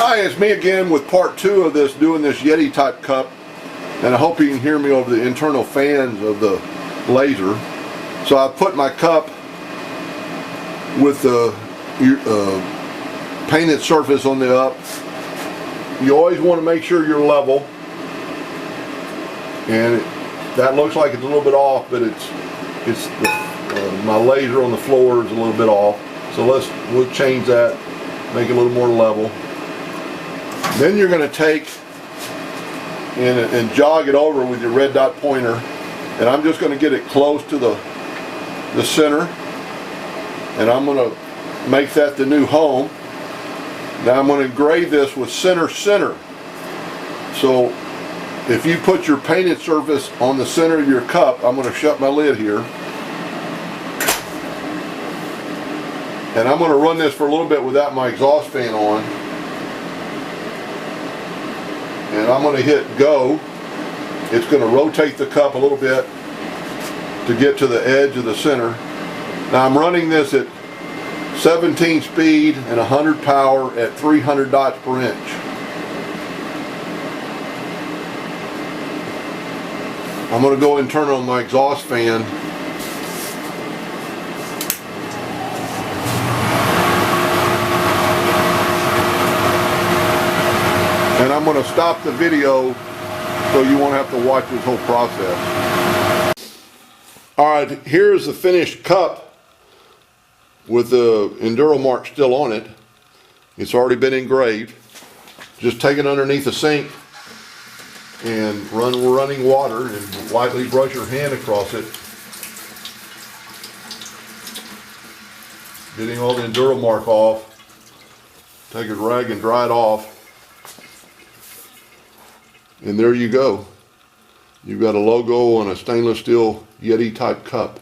Hi, it's me again with part 2 of this, doing this Yeti type cup, and I hope you can hear me over the internal fans of the laser. So I put my cup with the painted surface on the up. You always want to make sure you're level, and that looks like it's a little bit off, but my laser on the floor is a little bit off. So we'll change that, make it a little more level. Then you're going to take and jog it over with your red dot pointer, and I'm just going to get it close to the center, and I'm going to make that the new home. Now I'm going to engrave this with center. So if you put your painted surface on the center of your cup, I'm going to shut my lid here, and I'm going to run this for a little bit without my exhaust fan on. And I'm going to hit go. It's going to rotate the cup a little bit to get to the edge of the center. Now I'm running this at 17 speed and 100 power at 300 dots per inch. I'm going to go and turn on my exhaust fan. And I'm going to stop the video so you won't have to watch this whole process. Alright, here's the finished cup with the Enduramark still on it. It's already been engraved. Just take it underneath the sink and run running water and lightly brush your hand across it, getting all the Enduramark off. Take a rag and dry it off. And there you go. You've got a logo on a stainless steel Yeti type cup.